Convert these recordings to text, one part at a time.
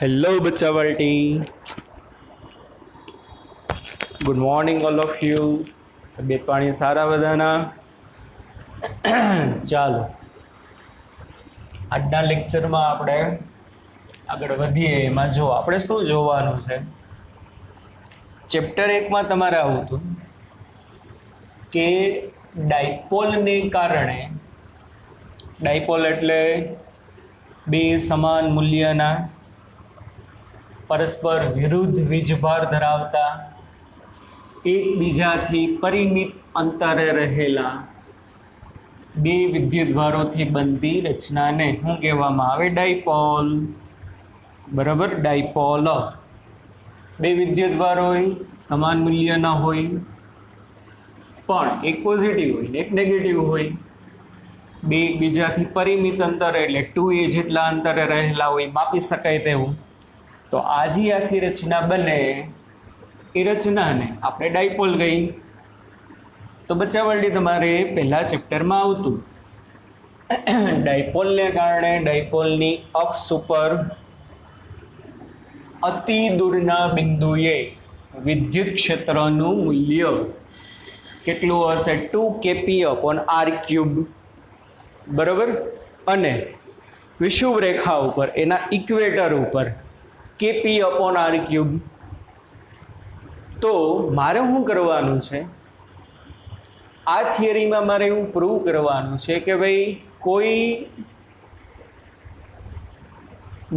Hello બચ્ચાવાલ્ટી, good morning all of you. તબિયત પાણી સારા બધાના? ચાલો, આજના લેક્ચરમાં આપણે આગળ વધીએ. એમાં જો આપણે શું જોવાનું છે, ચેપ્ટર 1માં તમારે આવું હતું કે ડાયપોલને કારણે, ડાયપોલ એટલે બે સમાન મૂલ્યના પરસ્પર વિરુદ્ધ વીજભાર ધરાવતા એકબીજાથી પરિમિત અંતરે રહેલા બે વિદ્યુતભારોથી બનતી રચનાને શું કહેવામાં આવે? ડાયપોલ. બરાબર, ડાયપોલ. બે વિદ્યુતભાર હોય, સમાન મૂલ્યના હોય, પણ એક પોઝિટિવ હોય ને એક નેગેટિવ હોય, બે એકબીજાથી પરિમિત અંતરે એટલે 2a જેટલા અંતરે રહેલા હોય, માપી શકાય તેવું. તો આ જે આખી રચના બને એ રચનાને આપણે ડાયપોલ કહી. તો બચ્ચાવાળી તમારે પહેલા ચેપ્ટરમાં આવતું ડાયપોલને કારણે ડાયપોલની અક્ષ ઉપર અતિ દૂરના બિંદુએ વિદ્યુત ક્ષેત્રનું મૂલ્ય કેટલું હશે? 2kp/r³. બરાબર. અને વિષુવ રેખા ઉપર, એના ઇક્વેટર ઉપર kp/r³. તો મારે શું કરવાનું છે? આ થિયરીમાં મારે એવું પ્રૂવ કરવાનું છે કે ભાઈ કોઈ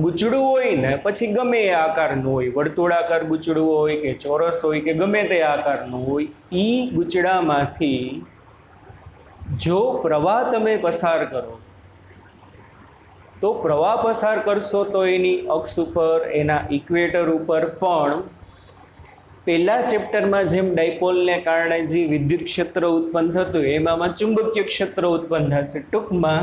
ગુચડું હોય ને, પછી ગમે એ આકારનું હોય, વર્તુળાકાર ગુચડું હોય કે ચોરસ હોય કે ગમે તે આકારનું હોય, એ ગુચડામાંથી જો પ્રવાહ તમે પસાર કરો, તો પ્રવાહ પસાર કરશો તો એની અક્ષ ઉપર, એના ઇક્વેટર ઉપર પણ પહેલા ચેપ્ટરમાં જેમ ડાયપોલને કારણે જે વિદ્યુત ક્ષેત્ર ઉત્પન્ન થતું એમાં ચુંબકીય ક્ષેત્ર ઉત્પન્ન થશે. ટૂંકમાં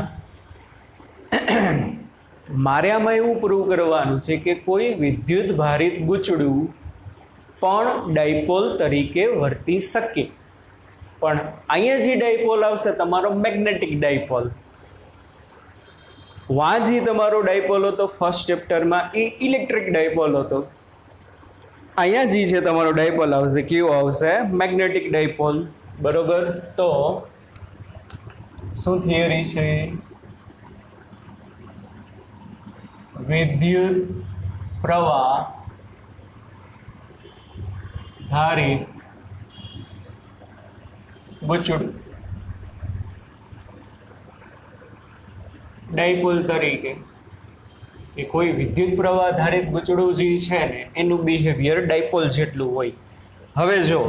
મારે આમાં એવું પ્રૂવ કરવાનું છે કે કોઈ વિદ્યુત ભારિત ગુચડું પણ ડાયપોલ તરીકે વર્તી શકે. પણ અહીંયા જે ડાયપોલ આવશે તમારો મેગ્નેટિક ડાયપોલ. વાં જે તમારો ડાયપોલ હતો ફર્સ્ટ ચેપ્ટરમાં એ ઇલેક્ટ્રિક ડાયપોલ હતો. અહીંયા જે છે તમારો ડાયપોલ આવશે, કેવો આવશે? Magnetic dipole. બરોબર. તો શું થિયરી છે? વિદ્યુત પ્રવાહ ધારિત ગુચડું ડાયપોલ તરીકે, કે કોઈ વિદ્યુત પ્રવાહ ધારિત ગુચડું જે છે ને એનું બિહેવિયર ડાયપોલ જેટલું હોય. હવે જો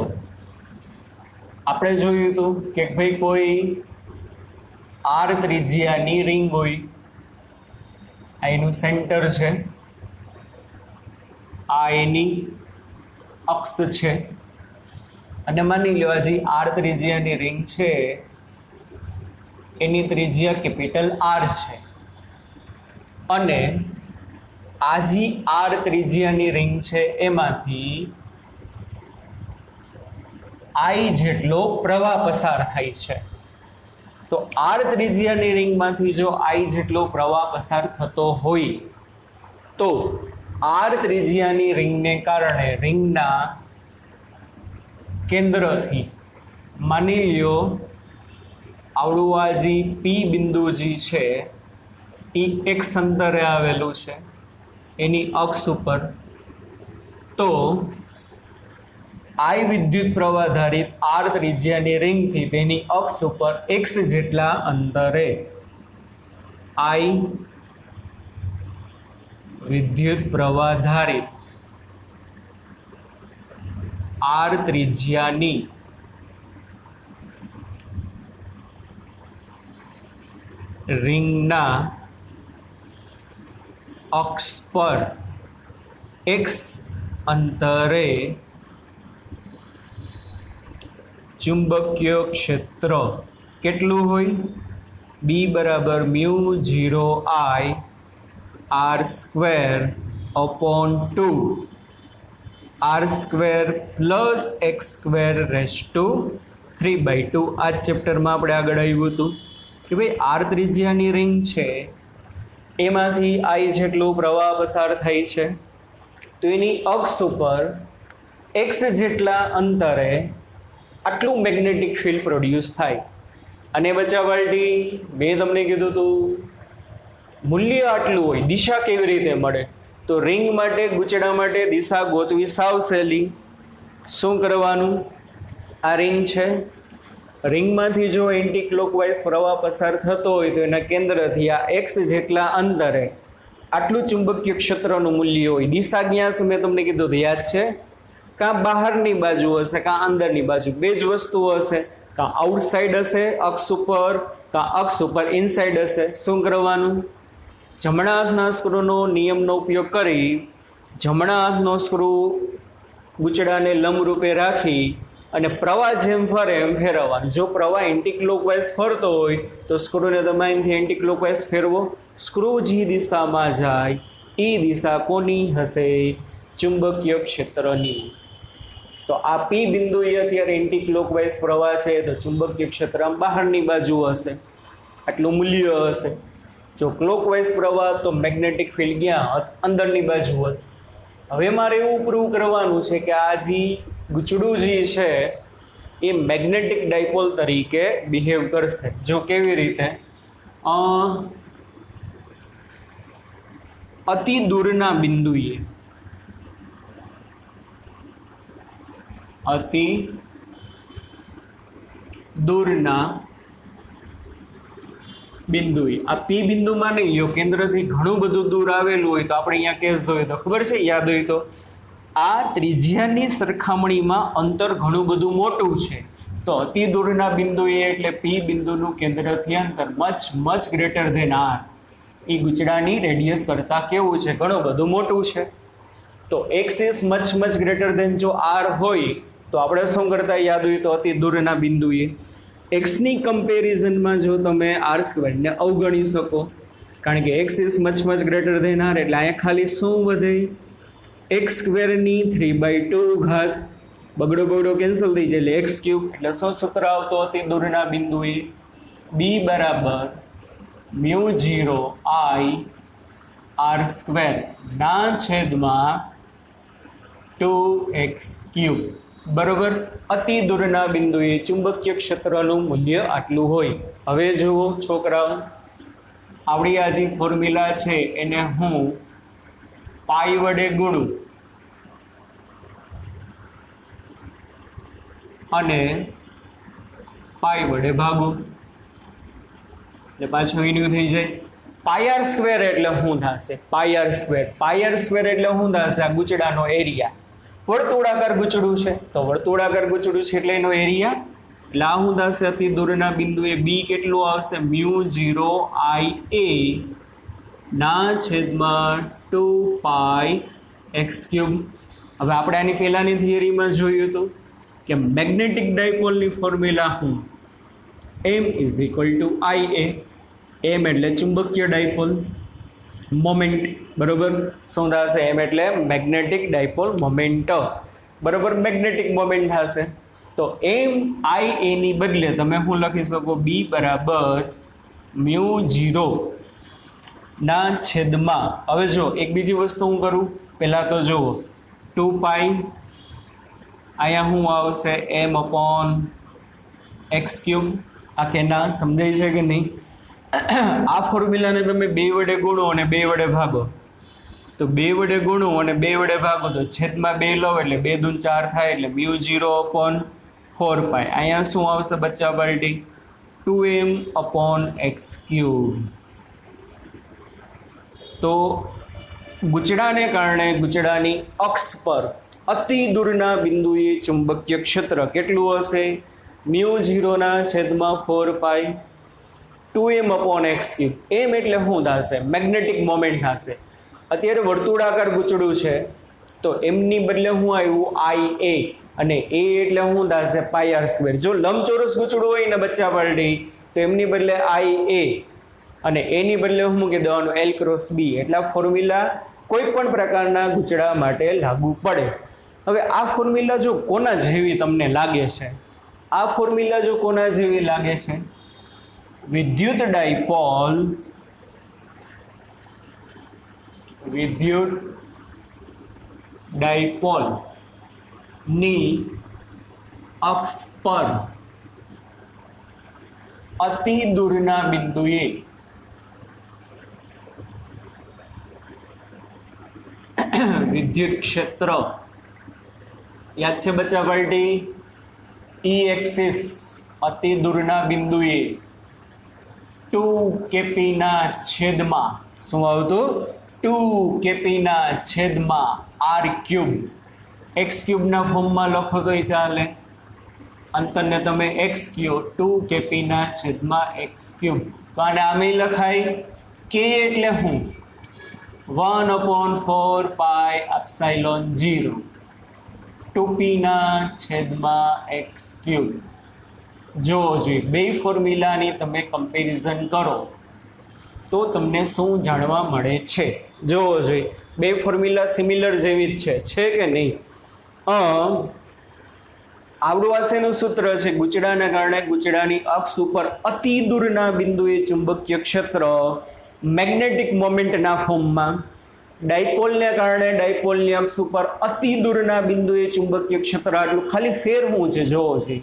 આપણે જોયું હતું કે ભાઈ કોઈ r ત્રિજ્યાની રિંગ હોય, આ એનું સેન્ટર છે, આ એની અક્ષ છે, અને માની લો આ જે r ત્રિજ્યાની રિંગ છે એની ત્રિજ્યા કેપિટલ R છે, અને આ જે r ત્રિજ્યાની રિંગ છે એમાંથી I જેટલો પ્રવાહ પસાર થાય છે. તો r ત્રિજ્યાની રિંગમાંથી જો I જેટલો પ્રવાહ પસાર થતો હોય તો r ત્રિજ્યાની રિંગને કારણે રિંગના કેન્દ્રથી માની લ્યો આવડું આ જે P બિંદુ જે છે એ એક અંતરે આવેલું છે એની અક્ષ ઉપર, તો I વિદ્યુત પ્રવાહ ધારિત r ત્રિજ્યાની રિંગથી તેની અક્ષ ઉપર x જેટલા અંતરે I વિદ્યુત પ્રવાહ ધારિત r ત્રિજ્યાની રિંગના અક્ષ પર x અંતરે ચુંબકીય ક્ષેત્ર કેટલું હોય? B = μ0I r²/2 r² + x²⁵ આ ચેપ્ટરમાં આપણે આગળ આવ્યું હતું કે ભાઈ r ત્રિજ્યાની રિંગ છે એમાંથી I જેટલો પ્રવાહ પસાર થાય છે તો એની અક્ષ ઉપર x જેટલા અંતરે આટલું મેગ્નેટિક ફિલ્ડ પ્રોડ્યુસ થાય. અને બચ્ચા પાર્ટી મેં તમને કીધું હતું મૂલ્ય આટલું હોય, દિશા કેવી રીતે મળે? તો રિંગ માટે, ગુચડા માટે દિશા ગોતવી સાવ સહેલી. શું કરવાનું? આ રિંગ છે, રિંગમાંથી જો એન્ટી ક્લોકવાઇઝ પ્રવાહ પસાર થતો હોય તો એના કેન્દ્રથી આ x જેટલા અંતરે આટલું ચુંબકીય ક્ષેત્રનું મૂલ્ય હોય. દિશા ક્યાં છે મેં તમને કીધું તો યાદ છે? કાં બહારની બાજુ હશે, કાં અંદરની બાજુ, બે જ વસ્તુ હશે. કાં આઉટસાઇડ હશે અક્ષ ઉપર, કાં અક્ષ ઉપર ઇનસાઇડ હશે. શું કરવાનું? જમણા હાથના સ્ક્રૂનો નિયમનો ઉપયોગ કરી જમણા હાથનો સ્ક્રૂ ગુચડાને લંબરૂપે રાખી અને પ્રવાહ જેમ ફરે એમ ફેરવવાનું. જો પ્રવાહ એન્ટી ક્લોકવાઇઝ ફરતો હોય તો સ્ક્રૂને તમે અહીંથી એન્ટી ક્લોકવાઇઝ ફેરવો. સ્ક્રૂ જે દિશામાં જાય એ દિશા કોની હશે? ચુંબકીય ક્ષેત્રની. તો આ પી બિંદુએ અત્યારે એન્ટી ક્લોકવાઇઝ પ્રવાહ છે તો ચુંબકીય ક્ષેત્ર બહારની બાજુ હશે, આટલું મૂલ્ય હશે. જો ક્લોકવાઇઝ પ્રવાહ તો મેગ્નેટિક ફિલ્ડ ક્યાં? અંદરની બાજુ હોત. હવે મારે એવું પ્રૂવ કરવાનું છે કે આ જે ગુચડું જે છે એ મેગ્નેટિક ડાયપોલ તરીકે બિહેવ કરશે. જો કેવી રીતે? અતિ દૂરના બિંદુએ, અતિ દૂરના બિંદુએ, આ પી બિંદુમાં નહીં લ્યો, કેન્દ્રથી ઘણું બધું દૂર આવેલું હોય તો આપણે અહીંયા કેસ જોઈએ તો ખબર છે, યાદ હોય તો આ ત્રિજ્યાની સરખામણીમાં અંતર ઘણું બધું મોટું છે. તો અતિ દૂરના બિંદુએ એટલે પી બિંદુનું કેન્દ્રથી અંતર મચ ગ્રેટર ધેન આર. એ ગુચડાની રેડિયસ કરતાં કેવું છે? ઘણું બધું મોટું છે. તો x is much greater than જો આર હોય તો આપણે શું કરતા? યાદ હોય તો અતિ દૂરના બિંદુએ એક્સની કમ્પેરિઝનમાં જો તમે આર સ્ક્વેરને અવગણી શકો, કારણ કે x is much greater than R એટલે અહીંયા ખાલી શું વધે? એક્સ સ્ક્વેરની 3/2 ઘાત, બગડો કેન્સલ થઈ જાય એટલે એક્સ ક્યુબ. એટલે શું સૂત્ર આવતો અતિ દૂરના બિંદુએ? બી બરાબર મ્યુ 0 આઈ આર સ્ક્વેર ના છેદમાં 2x³ બરોબર. અતિ દૂરના બિંદુએ ચુંબકીય ક્ષેત્રનું મૂલ્ય આટલું હોય. હવે જુઓ છોકરાઓ, આપણી આ જે ફોર્મ્યુલા છે એને હું પાઈ વડે ગુણું અને પાઈ વડે ભાગું એટલે પાછું એનું થઈ જાય. પાઈ આર સ્ક્વેર એટલે શું થશે? પાઈ આર સ્ક્વેર એટલે શું થશે? આ ગુચડાનો એરિયા. વર્તુળાકાર ગુચડું છે તો વર્તુળાકાર ગુચડું છે એટલે એનો એરિયા. એટલે આ શું થશે? અતિ દૂરના બિંદુએ બી કેટલું આવશે? મ્યુ 0 આઈ એ ના છેદમાં 2πx³. હવે આપણે આની પહેલાની થિયરીમાં જોયું હતું કે મેગ્નેટિક ડાયપોલની ફોર્મ્યુલા શું? m is equal to IA. એમ એટલે ચુંબકીય ડાયપોલ મોમેન્ટ, બરોબર. શું થશે? એમ એટલે મેગ્નેટિક ડાયપોલ મોમેન્ટ, બરોબર. મેગ્નેટિક મોમેન્ટ થશે. તો એમ આઈ એ ની બદલે તમે શું લખી શકો? બી બરાબર મ્યુ 0 ના છેદમાં, હવે જો એક બીજી વસ્તુ હું કરું, પહેલાં તો જુઓ 2π, અહીંયા શું આવશે? m/x³. આ કે ના સમજાય છે કે નહીં? આ ફોર્મ્યુલાને તમે 2 વડે ગુણો અને 2 વડે ભાગો તો 2 વડે ગુણો અને 2 વડે ભાગો તો છેદમાં 2 લો એટલે 2 દૂ 4 થાય એટલે μ0/4π. અહીંયા શું આવશે બચ્ચા પાર્ટી? 2m/x³. તો ગુચડાને કારણે ગુચડાની અક્ષ પર અતિ દૂરના બિંદુએ ચુંબકીય ક્ષેત્ર કેટલું હશે? μ0/4π 2m/x³. એમ એટલે શું થશે? મેગ્નેટિક મોમેન્ટ થશે. અત્યારે વર્તુળાકાર ગુચડું છે તો એમની બદલે શું આવ્યું? IA અને એ એટલે શું થશે? પાઈ આર સ્ક્વેર. જો લંબચોરસ ગુચડું હોય ને બચ્ચા પાર્ટી તો એમની બદલે IA અને એની બદલે શું મૂકી દેવાનું? L×B. એટલે ફોર્મ્યુલા કોઈ પણ પ્રકારના ગુચડા માટે લાગુ પડે. હવે આ ફોર્મ્યુલા જો કોના જેવી તમને લાગે છે? આ ફોર્મ્યુલા જો કોના જેવી લાગે છે? વિદ્યુત ડાયપોલ, વિદ્યુત ડાયપોલ ની અક્ષ પર અતિ દૂરના બિંદુએ વિદ્યુત ક્ષેત્ર યાદ છે બચ્ચા પાર્ટી ઈ એક્સિસ અતિ દૂરના બિંદુએ 2 kp ના છેદમાં શું આવતું 2 kp ના છેદમાં r ક્યુબ x ક્યુબ ના ફોર્મમાં લખો તોય ચાલે અંતરને તમે x કયો 2 kp ના છેદમાં x ક્યુબ તો આને આમે લખાય k એટલે હું 1/4 પાઈ એપ્સિલોન 0 2p ના છેદમાં x ક્યુબ જો જોઈએ બે ફોર્મ્યુલાની તમે કમ્પેરિઝન કરો તો તમને શું જાણવા મળે છે જો જોઈએ બે ફોર્મ્યુલા સિમિલર જેવી જ છે કે નહીં આવડું આશેનું સૂત્ર છે ગુચડાના કારણે ગુચડાની અક્ષ ઉપર અતિ દૂરના બિંદુએ ચુંબકીય ક્ષેત્ર મેગ્નેટિક મોમેન્ટના ફોર્મમાં ડાયપોલને કારણે ડાયપોલની અક્ષ ઉપર અતિ દૂરના બિંદુએ ચુંબકીય ક્ષેત્ર આટલું ખાલી ફેર શું છે જોવો છે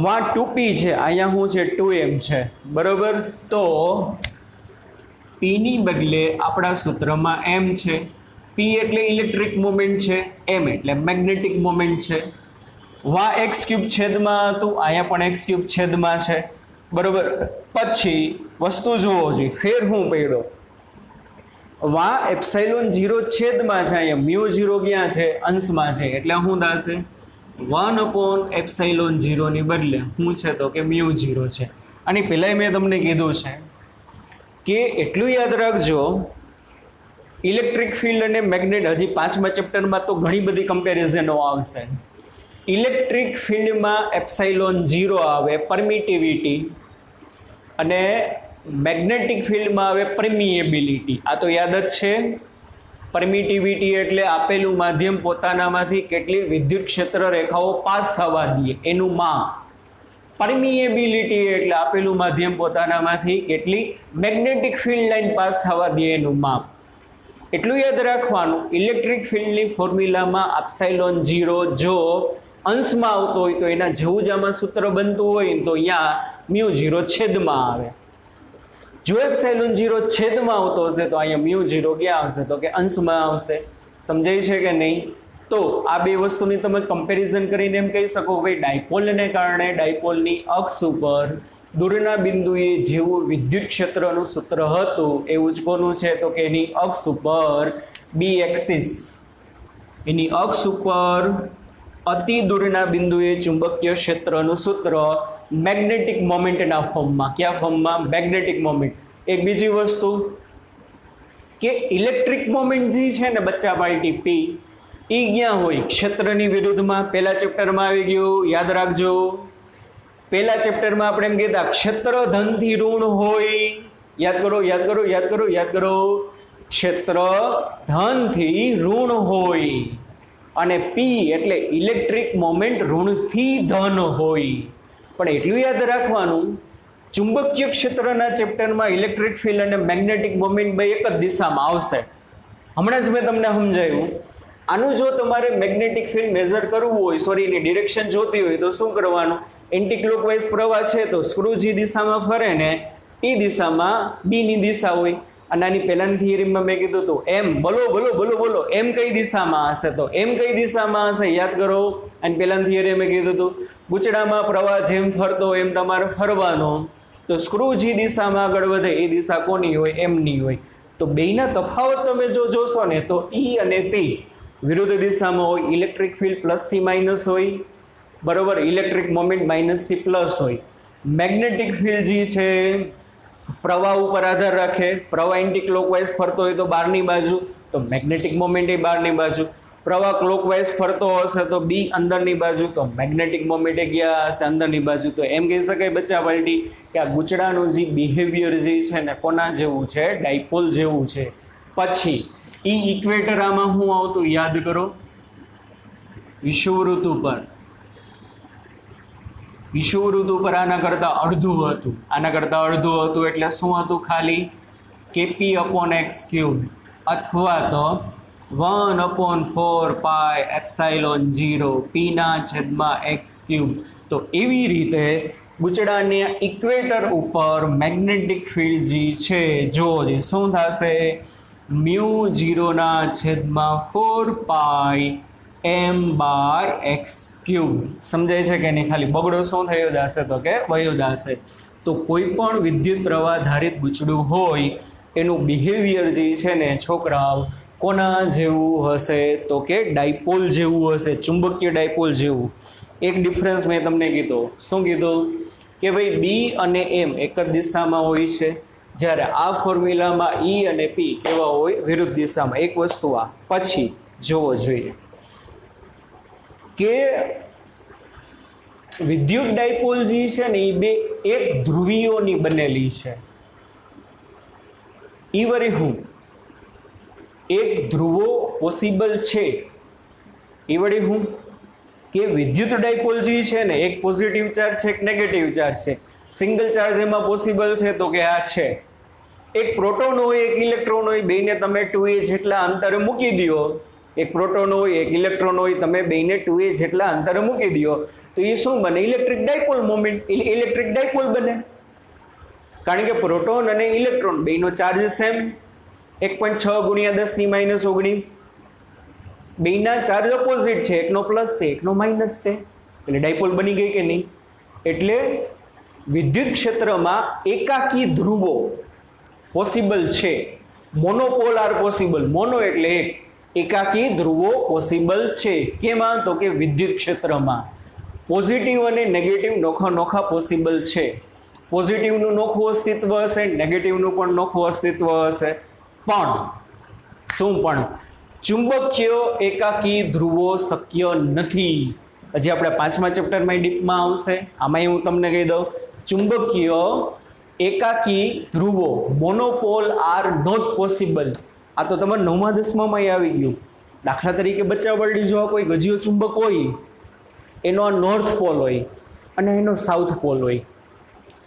વાં 2p છે અહીંયા શું છે 2m છે બરોબર તો p ની બદલે આપણા સૂત્રમાં m છે p એટલે ઇલેક્ટ્રિક મોમેન્ટ છે m એટલે મેગ્નેટિક મોમેન્ટ છે વાં x ક્યુબ છેદમાં હતું અહીંયા પણ x ક્યુબ છેદમાં છે બરોબર પછી વસ્તુ જોવો જોઈએ ફેર હું પડ્યો વાં એપ્સિલોન 0 છેદમાં છે અહીંયા મ્યુ 0 ક્યાં છે અંશમાં છે એટલે શું થશે 1/ε0 ની બદલે શું છે તો કે મ્યુ 0 છે અને પહેલાં મેં તમને કીધું છે કે એટલું યાદ રાખજો ઇલેક્ટ્રિક ફિલ્ડ અને મેગ્નેટ હજી 5મા ચેપ્ટરમાં તો ઘણી બધી કમ્પેરિઝનો આવશે ઇલેક્ટ્રિક ફિલ્ડમાં એપ્સિલોન 0 આવે પરમિટિવિટી અને મેગ્નેટિક ફિલ્ડમાં આવે પરમિએબિલિટી આ તો યાદ જ છે પરમિટિવિટી એટલે આપેલું માધ્યમ પોતાનામાંથી કેટલી વિદ્યુત ક્ષેત્ર રેખાઓ પાસ થવા દે એનું માપ પરમિએબિલિટી એટલે આપેલું માધ્યમ પોતાનામાંથી કેટલી મેગ્નેટિક ફિલ્ડ લાઈન પાસ થવા દે એનું માપ એટલું યાદ રાખવાનું ઇલેક્ટ્રિક ફિલ્ડની ફોર્મ્યુલામાં એપ્સિલોન 0 જો અંશમાં આવતો હોય તો એના જેવું જ આમાં સૂત્ર બનતું હોય તો અહીંયા મ્યુ 0 છેદમાં આવે જો એપ્સિલોન 0 છેદમાં આવતો હશે તો અહીંયા મ્યુ 0 ક્યાં આવશે તો કે અંશમાં આવશે સમજાય છે કે નહીં તો આ બે વસ્તુની તમે કમ્પેરિઝન કરીને એમ કહી શકો ભાઈ ડાયપોલને કારણે ડાયપોલની અક્ષ ઉપર દૂરના બિંદુએ જેવું વિદ્યુત ક્ષેત્રનું સૂત્ર હતું એવું જ કોનું છે તો કે એની અક્ષ ઉપર બી એક્સિસ એની અક્ષ ઉપર અતિ દૂરના બિંદુએ ચુંબકીય ક્ષેત્રનું સૂત્ર મેગ્નેટિક મોમેન્ટના ફોર્મમાં કયા ફોર્મમાં મેગ્નેટિક મોમેન્ટ એક બીજી વસ્તુ કે ઇલેક્ટ્રિક મોમેન્ટ જે છે ને બચ્ચા પાર્ટી પી એ ક્યાં હોય ક્ષેત્રની વિરુદ્ધમાં પહેલા ચેપ્ટરમાં આવી ગયું યાદ રાખજો પહેલા ચેપ્ટરમાં આપણે એમ કીધા ક્ષેત્ર ધનથી ઋણ હોય યાદ કરો ક્ષેત્ર ધનથી ઋણ હોય અને પી એટલે ઇલેક્ટ્રિક મોમેન્ટ ઋણથી ધન હોય પણ એટલું યાદ રાખવાનું ચુંબકીય ક્ષેત્રના ચેપ્ટરમાં ઇલેક્ટ્રિક ફિલ્ડ અને મેગ્નેટિક મોમેન્ટ બે એક જ દિશામાં આવશે હમણાં જ મેં તમને સમજાવ્યું આનું જો તમારે મેગ્નેટિક ફિલ્ડ મેઝર કરવું હોય એની ડિરેક્શન જોતી હોય તો શું કરવાનું એન્ટી ક્લોકવાઇઝ પ્રવાહ છે તો સ્ક્રૂ જે દિશામાં ફરે ને એ દિશામાં બીની દિશા હોય અને આની પહેલાની થિયરીમાં મેં કીધું હતું એમ બોલો એમ કઈ દિશામાં હશે તો એમ કઈ દિશામાં હશે યાદ કરો અને પહેલાની થિયરી મેં કીધું હતું ગુચડામાં પ્રવાહ જેમ ફરતો એમ તમારે ફરવાનો તો સ્ક્રૂ જે દિશામાં આગળ વધે એ દિશા કોની હોય એમની હોય તો બેયના તફાવત તમે જો જોશો ને તો ઈ અને પી વિરુદ્ધ દિશામાં હોય ઇલેક્ટ્રિક ફિલ્ડ પ્લસથી માઇનસ હોય બરોબર ઇલેક્ટ્રિક મોમેન્ટ માઇનસથી પ્લસ હોય મેગ્નેટિક ફિલ્ડ જે છે પ્રવાહ ઉપર આધાર રાખે પ્રવાહ એન્ટી ક્લોકવાઇઝ ફરતો હોય તો બહારની બાજુ તો મેગ્નેટિક મોમેન્ટ એ બહારની બાજુ પ્રવાહ ક્લોકવાઇઝ ફરતો હશે તો બી અંદરની બાજુ તો મેગ્નેટિક મોમેન્ટ એ ગયા હશે અંદરની બાજુ તો એમ કહી શકાય બચ્ચા પાર્ટી કે આ ગુચડાનું જે બિહેવિયર જે છે ને કોના જેવું છે ડાયપોલ જેવું છે પછી ઈ ઇક્વેટર આમાં શું આવતું યાદ કરો વિષુવવૃત્ત ઉપર વિષુવવૃત્ત ઉપર આના કરતાં અડધું હતું એટલે શું હતું ખાલી kp/x³ અથવા તો 1/4πε0 પીના છેદમાં એક્સ ક્યુબ. તો એવી રીતે ગુચડાને ઇક્વેટર ઉપર મેગ્નેટિક ફિલ્ડ જે છે જો શું થશે μ0/4πm/x³. સમજાય છે કે નહીં? ખાલી બગડો શું થયો જશે તો કે વયો જશે. તો કોઈ પણ વિદ્યુત પ્રવાહ ધારિત ગુચડું હોય એનું બિહેવિયર જે છે ને છોકરાઓ કોના જેવું હશે તો કે ડાયપોલ જેવું હશે, ચુંબકીય ડાયપોલ જેવું. એક ડિફરન્સ મેં તમને કીધો. શું કીધું કે ભાઈ બી અને એમ એક જ દિશામાં હોય છે, જ્યારે આ ફોર્મ્યુલામાં ઈ અને પી કેવા હોય વિરુદ્ધ દિશામાં. એક વસ્તુ આ પછી જોવો જોઈએ કે વિદ્યુત ડાયપોલ જે છે ને એ બે એક ધ્રુવીયોની બનેલી છે. ઈ વરી હું એક ધ્રુવો પોસિબલ છે. એ વળી હું કે વિદ્યુત ડાયપોલ જે છે ને એક પોઝિટિવ ચાર્જ છે એક નેગેટિવ ચાર્જ છે. સિંગલ ચાર્જ એમાં પોસિબલ છે તો કે આ છે. એક પ્રોટોન હોય એક ઇલેક્ટ્રોન હોય, બેને તમે 2a જેટલા અંતરે મૂકી દો. એક પ્રોટોન હોય એક ઇલેક્ટ્રોન હોય, તમે બેને 2a જેટલા અંતરે મૂકી દો તો એ શું બને? Electric dipole moment, electric dipole બને. કારણ કે પ્રોટોન અને ઇલેક્ટ્રોન બેનો ચાર્જ સેમ, 1.6 × 10⁻⁹ બેના ચાર્જ ઓપોઝિટ છે, એકનો પ્લસ છે એકનો માઇનસ છે, એટલે ડાયપોલ બની ગઈ કે નહીં? એટલે વિદ્યુત ક્ષેત્રમાં એકાકી ધ્રુવો પોસિબલ છે. મોનોપોલાર પોસિબલ, મોનો એટલે એક, એકાકી ધ્રુવો પોસિબલ છે. કેમાં? તો કે વિદ્યુત ક્ષેત્રમાં. પોઝિટિવ અને નેગેટિવ નોખા પોસિબલ છે. પોઝિટિવનું નોખું અસ્તિત્વ હશે, નેગેટિવનું પણ નોખું અસ્તિત્વ હશે. પણ શું પણ ચુંબકીય એકાકી ધ્રુવો શક્ય નથી. હજી આપણે 5મા ચેપ્ટરમાં ડીપમાં આવશે. આમાં હું તમને કહી દઉં, ચુંબકીય એકાકી ધ્રુવો મોનોપોલ આર નોટ પોસિબલ. આ તો તમારે 9મા 10મામાં આવી ગયું. દાખલા તરીકે બચ્ચા વર્લ્ડ જો કોઈ ગજિયો ચુંબક હોય, એનો આ નોર્થ પોલ હોય અને એનો સાઉથ પોલ હોય.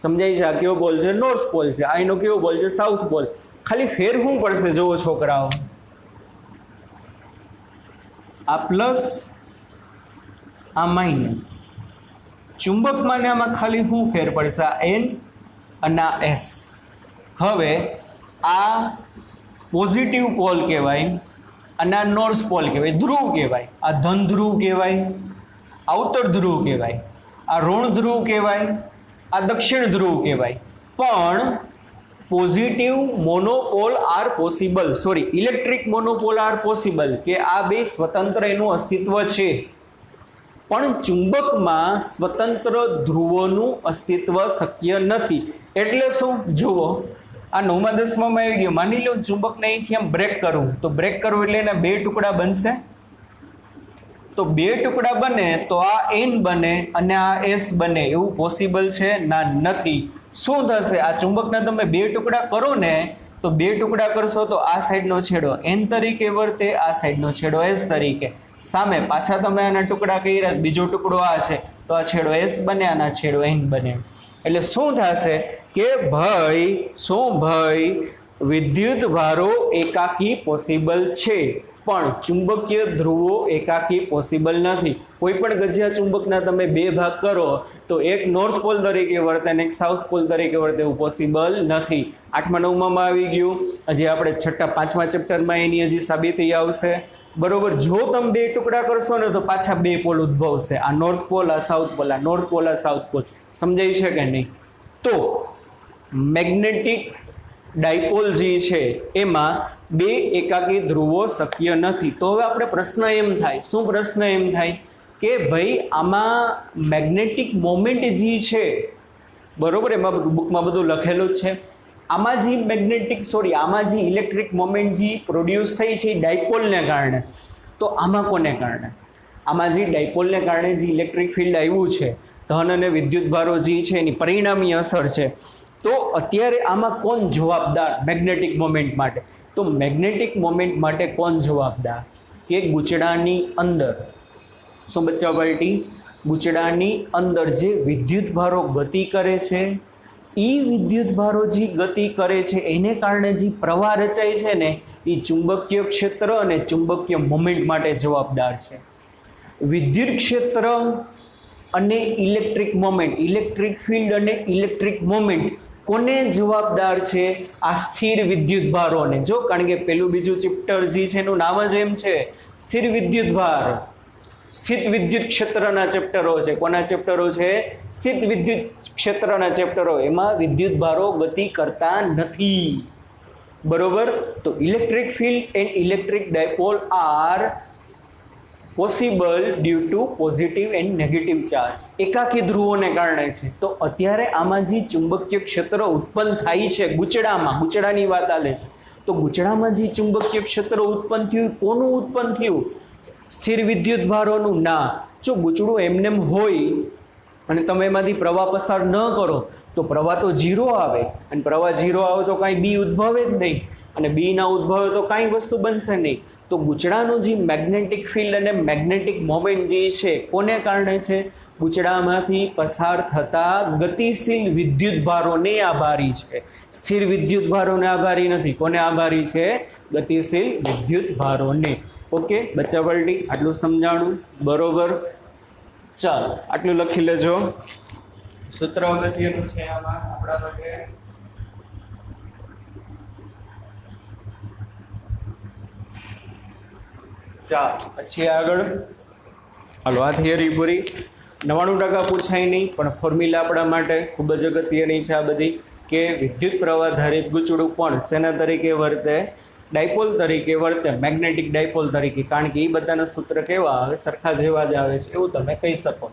સમજાય છે? આ કેવો પોલ છે? નોર્થ પોલ છે. આ એનો કેવો પોલ છે? South pole. ખાલી ફેર શું પડશે જોવો છોકરાઓ, આ પ્લસ આ માઇનસ. ચુંબકમાં ને આમાં ખાલી શું ફેર પડશે? આ એન અને આ એસ. હવે આ પોઝિટિવ પોલ કહેવાય અને આ નોર્થ પોલ કહેવાય, ધ્રુવ કહેવાય. આ ધન ધ્રુવ કહેવાય, આઉટર ધ્રુવ કહેવાય, આ ઋણ ધ્રુવ કહેવાય, આ દક્ષિણ ધ્રુવ કહેવાય. પણ positive monopole are possible, sorry electric monopole are possible, કે આ બે સ્વતંત્ર એનું અસ્તિત્વ છે. પણ ચુંબકમાં સ્વતંત્ર ધ્રુવોનું અસ્તિત્વ શક્ય નથી. એટલે શું? જુઓ, આ 9મા 10મામાં આવી ગયો. માની લો ચુંબકને અહીંથી આમ બ્રેક કરું, તો બ્રેક કરવું એટલે એના બે ટુકડા બનશે. તો બે ટુકડા બને તો આ એન બને અને આ એસ બને. એવું પોસિબલ છે? ના, નથી. શું થશે? આ ચુંબકના તમે બે ટુકડા કરો ને, તો બે ટુકડા કરશો તો આ સાઈડનો છેડો એન તરીકે વર્તે, આ સાઈડનો છેડો એસ તરીકે. સામે પાછા તમે આના ટુકડા કર્યા, બીજો ટુકડો આ છે તો આ છેડો એસ બને, આના છેડો એન બને. એટલે શું થશે કે ભાઈ વિદ્યુત ભારો એકાકી પોસિબલ છે, પણ ચુંબકીય ધ્રુવો એકાકી પોસિબલ નથી. કોઈ પણ ગજિયા ચુંબકના તમે બે ભાગ કરો તો એક નોર્થ પોલ તરીકે વર્તે અને એક સાઉથ પોલ તરીકે વર્તે, એવું પોસિબલ નથી. 8મા 9મામાં આવી ગયું. હજી આપણે 5મા ચેપ્ટરમાં એની હજી સાબિતી આવશે. બરોબર? જો તમે બે ટુકડા કરશો ને તો પાછા બે પોલ ઉદ્ભવશે, આ નોર્થ પોલ આ સાઉથ પોલ, આ નોર્થ પોલ આ સાઉથ પોલ. સમજાય છે કે નહીં? તો મેગ્નેટિક ડાયપોલ જે છે એમાં બે એકાકી ધ્રુવો શક્ય નથી. તો હવે આપણે પ્રશ્ન એમ થાય, શું પ્રશ્ન એમ થાય કે ભાઈ આમાં મેગ્નેટિક મોમેન્ટ જે છે, બરોબર, એમાં બુકમાં બધું લખેલું જ છે. આમાં જે ઇલેક્ટ્રિક મોમેન્ટ જે પ્રોડ્યુસ થઈ છે ડાયપોલને કારણે, તો આમાં કોને કારણે? આમાં જે ડાયપોલને કારણે જે ઇલેક્ટ્રિક ફિલ્ડ આવ્યું છે, ધન અને વિદ્યુત ભારો જે છે એની પરિણામી અસર છે. તો અત્યારે આમાં કોણ જવાબદાર મેગ્નેટિક મોમેન્ટ માટે? તો મેગ્નેટિક મોમેન્ટ માટે કોણ જવાબદાર? કે ગુચડાની અંદર, શું બચ્ચા પલટી? ગુચડાની અંદર જે વિદ્યુત ભારો ગતિ કરે છે ઈ વિદ્યુતભારો જે ગતિ કરે છે એને કારણે જે પ્રવાહ રચાય છે ને એ ચુંબકીય ક્ષેત્ર અને ચુંબકીય મોમેન્ટ માટે જવાબદાર છે. વિદ્યુત ક્ષેત્ર અને ઇલેક્ટ્રિક મોમેન્ટ, ઇલેક્ટ્રિક ફિલ્ડ અને ઇલેક્ટ્રિક મોમેન્ટ કોને જવાબદાર છે? આ સ્થિર વિદ્યુતભારોને. જો કારણ કે પેલું બીજું ચેપ્ટર જે છે એનું નામ જ એમ છે સ્થિર વિદ્યુતભાર. સ્થિત વિદ્યુત ક્ષેત્રના ચેપ્ટરો છે. કોના ચેપ્ટરો છે? સ્થિત વિદ્યુત ક્ષેત્રના ચેપ્ટરો. એમાં વિદ્યુતભારો ગતિ કરતા નથી. બરોબર? તો electric field and electric dipole are possible due to positive and negative charge. એકાકી ધ્રુવોને કારણે છે. તો અત્યારે આમાં જે ચુંબકીય ક્ષેત્ર ઉત્પન્ન થાય છે ગુચડાની વાત આલે છે, તો ગુચડામાં જે ચુંબકીય ક્ષેત્ર ઉત્પન્ન થયું કોનું ઉત્પન્ન થયું? સ્થિર વિદ્યુત ભારોનું ના. જો ગુચડું એમનેમ હોય અને તમે એમાંથી પ્રવાહ પસાર ન કરો તો પ્રવાહ તો ઝીરો આવે, અને પ્રવાહ ઝીરો આવે તો કાંઈ બી ઉદ્ભવે જ નહીં, અને બી ના ઉદ્ભવે તો કાંઈ વસ્તુ બનશે નહીં. તો ગુચડાનું જે મેગ્નેટિક ફિલ્ડ અને મેગ્નેટિક મોમેન્ટ જે છે કોને કારણે છે? ગુચડામાંથી પસાર થતા ગતિશીલ વિદ્યુત ભારોને આભારી છે. સ્થિર વિદ્યુત ભારોને આભારી નથી. કોને આભારી છે? ગતિશીલ વિદ્યુત ભારોને. ઓકે બચ્ચા પલટી, આટલું સમજાણું? બરોબર. ચાલો આટલું લખી લેજો. સૂત્ર અગત્યનું છે આમાં આપણા માટે. ચાલો પછી આગળ હાલો. આ થિયરી પૂરી. 99% પૂછાય નહીં, પણ ફોર્મ્યુલા આપણા માટે ખૂબ જ અગત્યની છે આ બધી, કે વિદ્યુત પ્રવાહ ધારિત ગુચડું પણ શેના તરીકે વર્તે? ડાયપોલ તરીકે વર્તે, મેગ્નેટિક ડાયપોલ તરીકે. કારણ કે એ બધાના સૂત્ર કેવા આવે? સરખા જેવા જ આવે છે એવું તમે કહી શકો.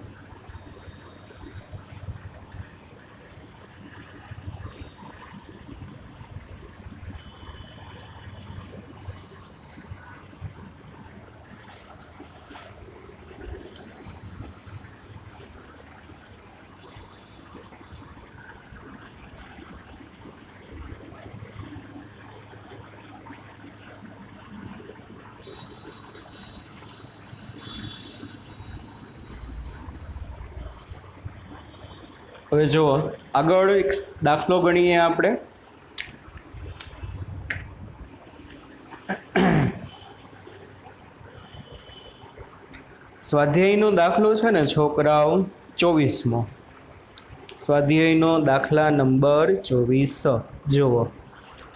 હવે જુઓ આગળ એક દાખલો ગણીએ આપણે. સ્વાધ્યાયનો દાખલો છે ને છોકરાઓ 24મો. સ્વાધ્યાયનો દાખલા નંબર 24. જુઓ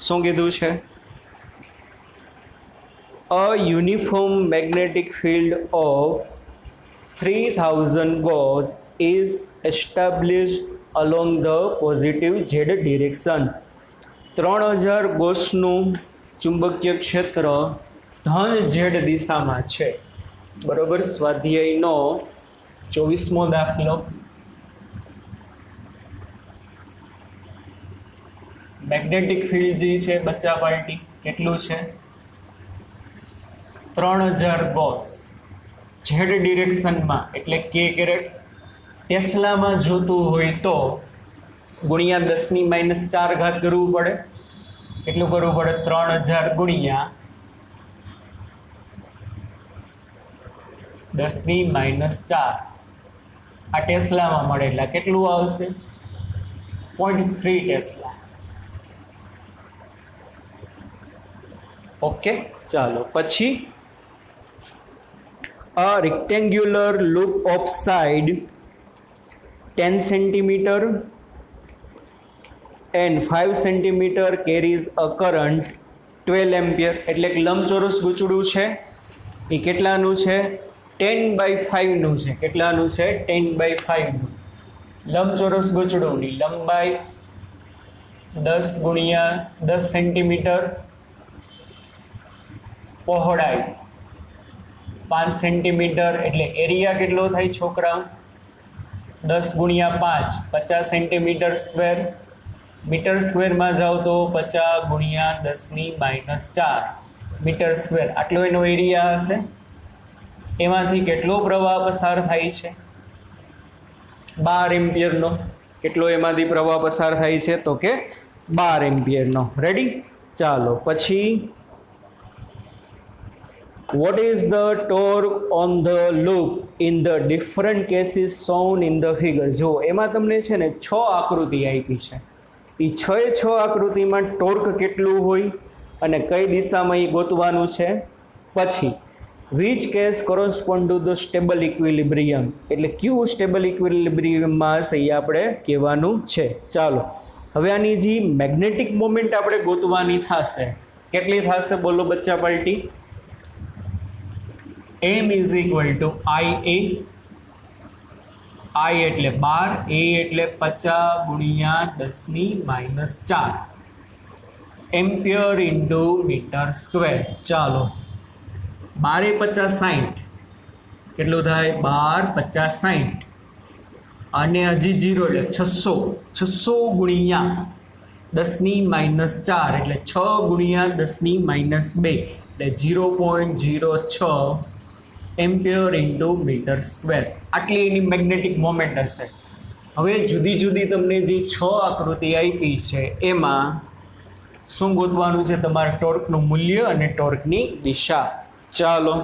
શું કીધું છે? A uniform magnetic field of 3000 gauss is established along the positive z direction. 3000 ગોસનું ચુંબકીય ક્ષેત્ર ધન ઝેડ દિશામાં છે. બરોબર. સ્વાધ્યાયનો 24મો દાખલો. મેગ્નેટિક ફિલ્ડ જે છે બચ્ચા પાર્ટી કેટલું છે? 3000 ગોસ ઝેડ ડિરેક્શનમાં, એટલે કે કેરેટ. ટેસ્લામાં જોતું હોય તો ગુણ્યા 10⁻⁴ કરવું પડે. કેટલું કરવું પડે? 3000 ગુણ્યા 10⁻⁴. આ ટેસ્લામાં મળે એટલે કેટલું આવશે? 0.3 ટેસ્લા. ઓકે ચાલો પછી a rectangular loop of side 10 cm and 5 cm carries a current 12 ampere. એટલે કે લંબચોરસ ગુચડું છે એ કેટલાનું છે? 10/5 નું છે. કેટલાનું છે? 10/5 નું. લંબચોરસ ગુચડુંની લંબાઈ 10 ગુણ્યા 10 સેન્ટીમીટર, પહોળાઈ 5 સેન્ટીમીટર, એટલે એરિયા કેટલો થાય છોકરા? 10 ગુણ્યા 5 50 સેન્ટીમીટર સ્ક્વેર. મીટર સ્ક્વેરમાં જાઓ તો 50 ગુણ્યા 10⁻⁴ મીટર સ્ક્વેર. આટલો એનો એરિયા હશે. એમાંથી કેટલો પ્રવાહ પસાર થાય છે? 12 એમ્પિયરનો. કેટલો એમાંથી પ્રવાહ પસાર થાય છે? તો કે 12 એમ્પિયરનો. રેડી? ચાલો પછી what is the torque on the loop in the different cases shown in the figure? જો એમાં તમને છે ને 6 આકૃતિ આપી છે. એ 6 આકૃતિમાં ટોર્ક કેટલું હોય અને કઈ દિશામાં એ ગોતવાનું છે. પછી which case correspond to the stable equilibrium, એટલે કયું સ્ટેબલ ઇક્વિલિબ્રિયમમાં હશે એ આપણે કહેવાનું છે. ચાલો હવે આની જે મેગ્નેટિક મોમેન્ટ આપણે ગોતવાની થશે, કેટલી થશે બોલો બચ્ચા party? m is equal to IA, I એટલે 12, A એટલે 50 ગુણ્યા 10⁻⁴ એમ્પિયર ઇન્ટુ મીટર સ્ક્વેર. ચાલો 12 50 60, કેટલું થાય? 12 50 60 અને હજી 0 એટલે 600 ગુણ્યા 10⁻⁴ એટલે 6 ગુણ્યા 10⁻², એટલે 0.06 એમ્પિયર ઇન્ટુ મીટર સ્ક્વેર. આટલી એની મેગ્નેટિક મોમેન્ટ હશે. હવે જુદી જુદી તમને જે 6 આકૃતિ આપી છે એમાં શું ગોતવાનું છે? તમારે ટોર્કનું મૂલ્ય અને ટોર્કની દિશા. ચાલો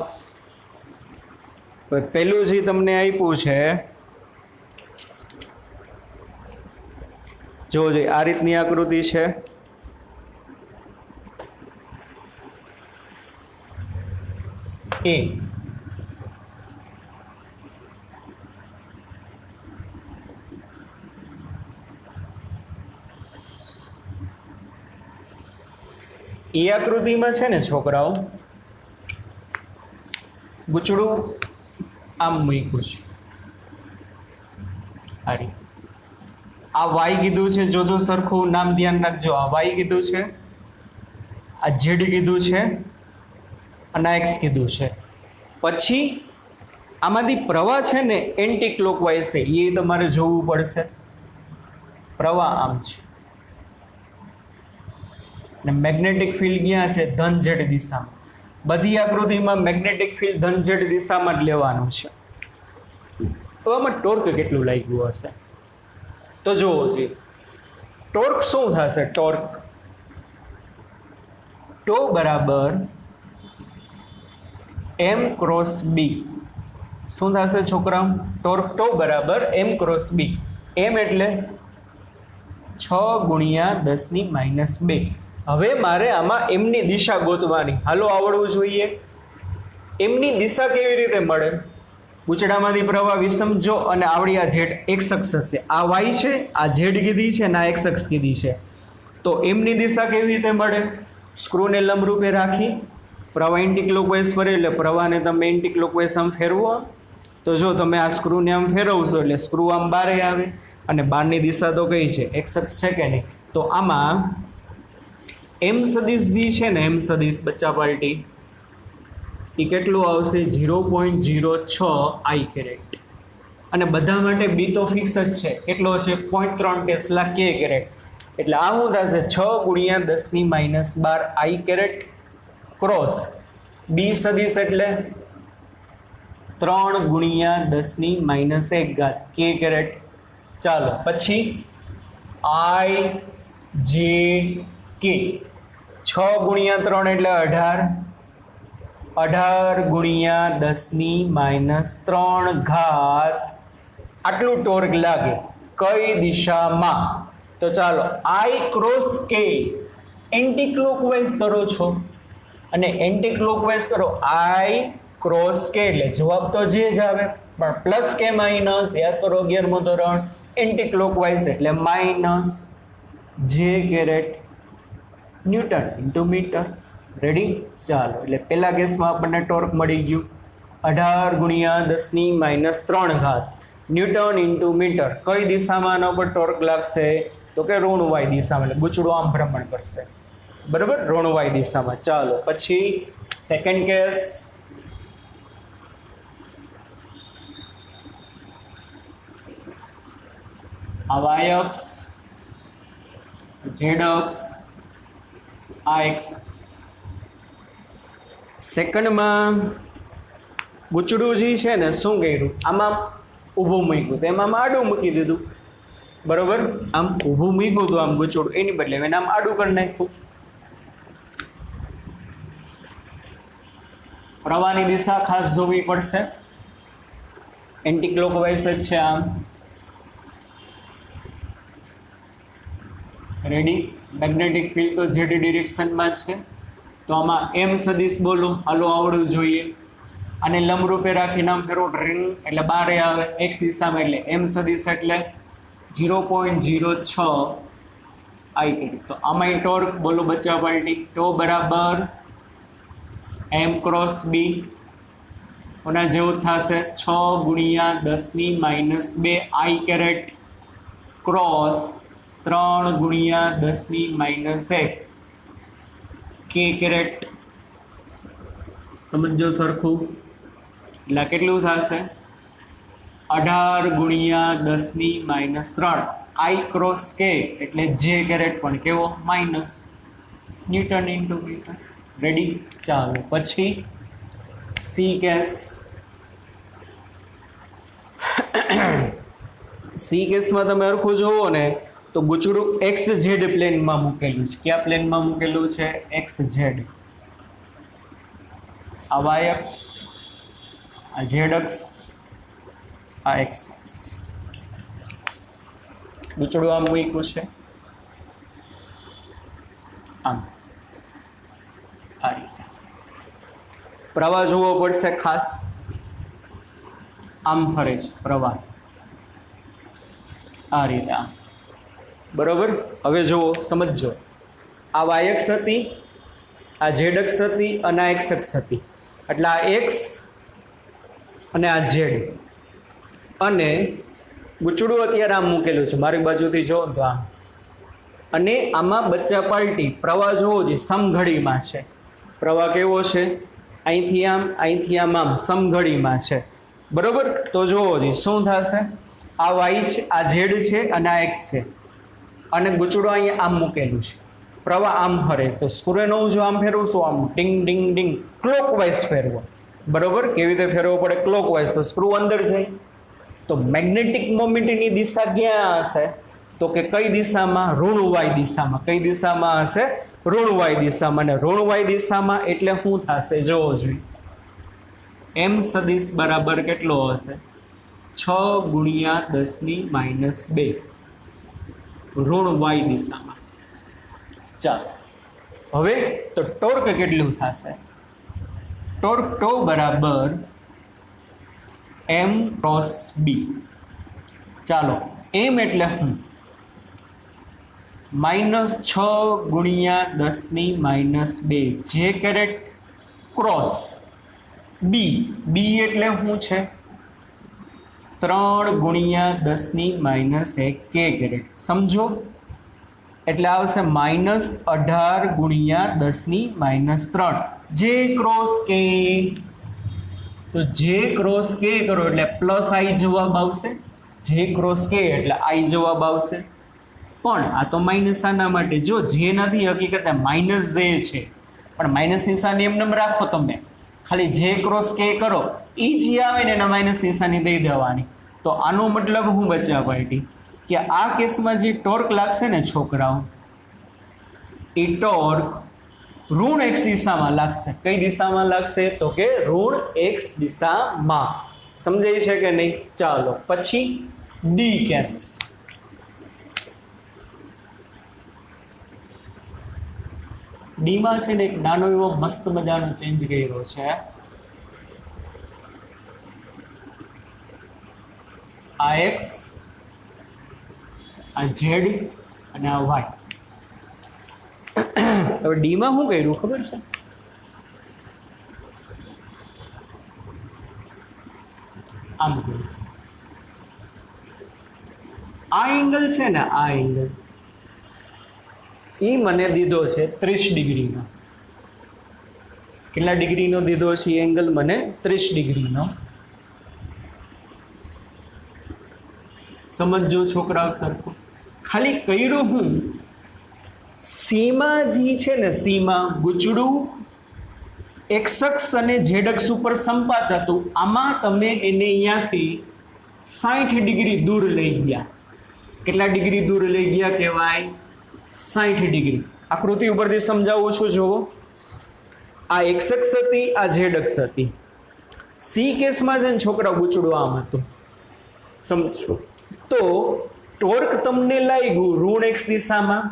પહેલું જે તમને આપ્યું છે જોજો, આ રીતની આકૃતિ છે. એ આકૃતિમાં છે ને છોકરાઓ, ગુચડું આમ મૂક્યું છે આ રીતે. આ વાય કીધું છે, જોજો સરખું નામ ધ્યાન રાખજો. આ વાય કીધું છે, આ ઝેડ કીધું છે અને એક્સ કીધું છે. પછી આમાંથી પ્રવાહ છે ને એન્ટી ક્લોકવાઇઝ છે, એ તમારે જોવું પડશે. પ્રવાહ આમ છે અને મેગ્નેટિક ફિલ્ડ ક્યાં છે? ધન ઝેડ દિશામાં. બધી આકૃતિમાં મેગ્નેટિક ફિલ્ડ ધન ઝેડ દિશામાં જ લેવાનું છે. તો આમાં ટોર્ક કેટલું લાગ્યું હશે તો જોવો જોઈએ. ટોર્ક શું થશે? ટો બરાબર m ક્રોસ b. શું થશે છોકરા? ટોર્ક ટો બરાબર m ક્રોસ b. m એટલે 6 ગુણ્યા 10⁻². હવે મારે આમાં એમની દિશા ગોતવાની. હાલો આવડવું જોઈએ. એમની દિશા કેવી રીતે મળે? ગુચડામાંથી પ્રવાહ વિષમજો અને આવડી આ ઝેડ એક્સ અક્ષ હશે. આ વાય છે, આ ઝેડ કીધી છે અને આ એક્સ અક્ષ કીધી છે. તો એમની દિશા કેવી રીતે મળે? સ્ક્રૂને લંબરૂપે રાખી પ્રવાહ એન્ટી ક્લોકવાઇઝ ફરે એટલે પ્રવાહને તમે એન્ટી ક્લોકવાઇઝ આમ ફેરવો. તો જો તમે આ સ્ક્રૂને આમ ફેરવશો એટલે સ્ક્રૂ આમ બારે આવે અને બહારની દિશા તો કઈ છે? એક્સ અક્ષ છે કે નહીં? તો આમાં એમ સદિશ જે છે ને, એમ સદિશ બચ્ચા પાર્ટી, એ કેટલું આવશે? 0.06 I કેરેટ. અને બધા માટે બી તો ફિક્સ જ છે. કેટલો છે? 0.3 ટેસ્લા કે કેરેટ. એટલે આ શું થશે? 6 ગુણ્યા 10⁻12 I કેરેટ ક્રોસ બી સદિશ એટલે 3 ગુણ્યા 10⁻1 કે કેરેટ. ચાલો પછી I જે કે 6 ગુણ્યા 3 એટલે 18, 18 ગુણ્યા 10⁻3 આટલું ટોર્ક લાગે. કઈ દિશામાં? તો ચાલો I ક્રોસ કે એન્ટી ક્લોકવાઇઝ કરો છો અને એન્ટી ક્લોકવાઇઝ કરો I ક્રોસ કે એટલે જવાબ તો જે જ આવે, પણ પ્લસ કે માઇનસ? યાદ કરો 11મું ધોરણ. એન્ટી ક્લોકવાઇઝ એટલે minus j caret newton into metre. Ready? ચાલો એટલે પહેલા કેસમાં આપણને ટોર્ક મળી ગયું 18 ગુણ્યા 10⁻3 ન્યૂટન ઇન્ટુ મીટર. કઈ દિશામાં આના પર ટોર્ક લાગશે? તો કે ઋણ વાય દિશામાં. એટલે ગુચડું આમ ભ્રમણ કરશે. બરાબર? ઋણ વાય દિશામાં. ચાલો પછી સેકન્ડ કેસ. આ વાય અક્ષ, ઝેડ અક્ષ, આ એક્સ અક્ષ. સેકન્ડમાં ગુચડું જે છે ને શું કર્યું? આમાં ઊભું મૂક્યું, તેમાં આડું મૂકી દીધું. બરોબર? આમ ઊભું મૂક્યું હતું આમ ગુચડું, એની બદલે એને આમ આડું કરી નાખ્યું. પ્રવાહની દિશા ખાસ જોવી પડશે. એન્ટી ક્લોકવાઇઝ જ છે આમ. રેડી? મેગ્નેટિક ફિલ્ડ તો ઝેડ ડિરેક્શનમાં જ છે, તો આમાં એમ સદિશ બોલો, હાલો આવડવું જોઈએ. અને લંબરૂપે રાખીને આમ ફેરો રિંગ એટલે 12 આવે એક્સ દિશામાં, એટલે એમ સદિશ એટલે 0.06 આઈ કરી. તો આમાં ટોર્ક બોલો બચ્ચા પાર્ટી, તો બરાબર એમ ક્રોસ બી ઓના જેવું થશે 6 ગુણ્યા 10⁻² આઈ કેરેટ ક્રોસ 3 ગુણ્યા 10⁻1 કે કેરેટ. સમજો સરખું, એટલે કેટલું થશે 18 ગુણ્યા 10⁻³ આઈ ક્રોસ કે એટલે જે કેરેટ પણ કેવો minus newton into metre. Ready? ચાલો પછી સી કેસ. સી કેસમાં તમે હરખું જોવો ને તો ગુચડું એક્સ ઝેડ પ્લેનમાં મૂકેલું છે. કયા પ્લેનમાં મૂકેલું છે? X Z. આ વાય અક્ષ, આ ઝેડ અક્ષ, આ એક્સ અક્ષ. ગુચડું આમ મૂક્યું છે, આમ આ રીતે. પ્રવાહ જોવો પડશે ખાસ, આમ ફરે છે પ્રવાહ આ રીતે, આમ. બરોબર? હવે જુઓ, સમજો, આ વાય અક્ષ હતી, આ ઝેડ અક્ષ હતી અને આ એક્સ અક્ષ હતી. એટલે આ એક્સ અને આ ઝેડ, અને ગુચડું અત્યારે આમ મૂકેલું છે, મારી બાજુથી જો તો આમ. અને આમાં બચ્ચા પાર્ટી પ્રવાહ જોવો જોઈએ સમઘડીમાં છે. પ્રવાહ કેવો છે? અહીંથી આમ, અહીંથી આમ, આમ સમઘડીમાં છે. બરોબર? તો જોવો જોઈએ શું થશે. આ વાય છે, આ ઝેડ છે અને આ એક્સ છે, અને ગુચડું અહીંયા આમ મૂકેલું છે. પ્રવાહ આમ ફરે, તો સ્ક્રુને હું જો આમ ફેરવશું, આમ ડિંગ ડિંગ ડિંગ ક્લોકવાઇઝ ફેરવો. બરોબર? કેવી રીતે ફેરવો પડે? ક્લોકવાઇઝ. તો સ્ક્રૂ અંદર જાય, તો મેગ્નેટિક મોમેન્ટની દિશા ક્યાં હશે? તો કે કઈ દિશામાં? ઋણ વાય દિશામાં. કઈ દિશામાં હશે? ઋણ વાય દિશામાં. અને ઋણ વાય દિશામાં એટલે શું થશે જોવો જોઈએ. એમ સદિશ બરાબર કેટલો હશે? 6 ગુણ્યા 10⁻², ઋણ વાય દિશામાં. ચાલો હવે તો ટોર્ક કેટલું થશે? ટોર્ક ટો બરાબર એમ ક્રોસ બી. ચાલો, એમ એટલે હું -6 ગુણ્યા 10⁻², જે કેરેટ ક્રોસ બી. બી એટલે શું છે? 3 ગુણ્યા 10⁻1 કે કેરેટ. સમજો, એટલે આવશે -18 ગુણ્યા 10⁻3 જે ક્રોસ કે. તો જે ક્રોસ કે કરો એટલે પ્લસ આઈ જવાબ આવશે. જે ક્રોસ કે એટલે આઈ જવાબ આવશે. પણ આ તો માઇનસ આના માટે, જો જે નથી હકીકતે માઇનસ જે છે, પણ માઇનસ નિશાની એમને રાખો તમે, ખાલી જે ક્રોસ કે કરો એ જે આવે ને એના માઇનસ નિશાની દઈ દેવાની. તો આનો મતલબ હું બચ્ચા પાર્ટી કે આ કેસમાં જે ટોર્ક લાગશે ને છોકરાઓ, એ ટોર્ક ઋણ એક્સ દિશામાં લાગશે. કઈ દિશામાં લાગશે? તો કે ઋણ એક્સ દિશામાં. સમજાય છે કે નહીં? ચાલો પછી ડી કેસ. ડી માં છે ને એક નાનો એવો મસ્ત મજાનો ચેન્જ કર્યો છે. આ એક્સ, આ ઝેડ અને આ વાય. હવે ડી માં શું કર્યું ખબર છે? આમ કર્યું. આ એંગલ છે ને, આ એંગલ એ મને દીધો છે 30 ડિગ્રીનો. કેટલા ડિગ્રીનો દીધો છે એંગલ? મને 30 ડિગ્રીનો. સમજો છોકરાઓ સરખું. ખાલી કર્યું હું, સીમા જે છે ને, સીમા ગુચડું એક્સ અક્ષ અને ઝેડ અક્ષ ઉપર સંપાત હતું. આમાં તમે એને અહીંયાથી 60 ડિગ્રી દૂર લઈ ગયા. કેટલા ડિગ્રી દૂર લઈ ગયા કહેવાય? 60 ડિગ્રી. આકૃતિ ઉપરથી સમજાવું છું. જુઓ, આ એક્સ અક્ષ હતી, આ ઝેડ અક્ષ હતી. સી કેસમાં છે ને છોકરા ગુચડું આમ હતું. સમજો, તો ટોર્ક તમને લાગ્યું ઋણ એક્સ દિશામાં,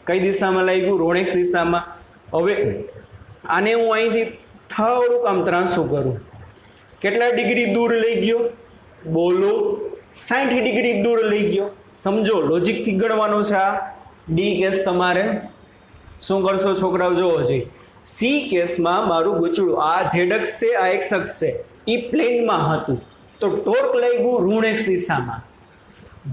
કઈ દિશામાં લાગ્યું? ઋણ x દિશામાં. હવે આને હું અહીંથી થોડુંક આમ ત્રાંસું કરું, કેટલા ડિગ્રી દૂર લઈ ગયો? બોલો, 60 ડિગ્રી દૂર લઈ ગયો. સમજો, લોજિકથી ગણવાનું છે. આ ડી કેસ તમારે શું કરશો છોકરાઓ? જોવો જોઈએ. સી કેસમાં મારું ગુચડું આ ઝેડ અક્ષ છે, આ એક્સ અક્ષ છે, એ પ્લેનમાં હતું, તો ટોર્ક લાગ્યું ઋણ એક્સ દિશામાં.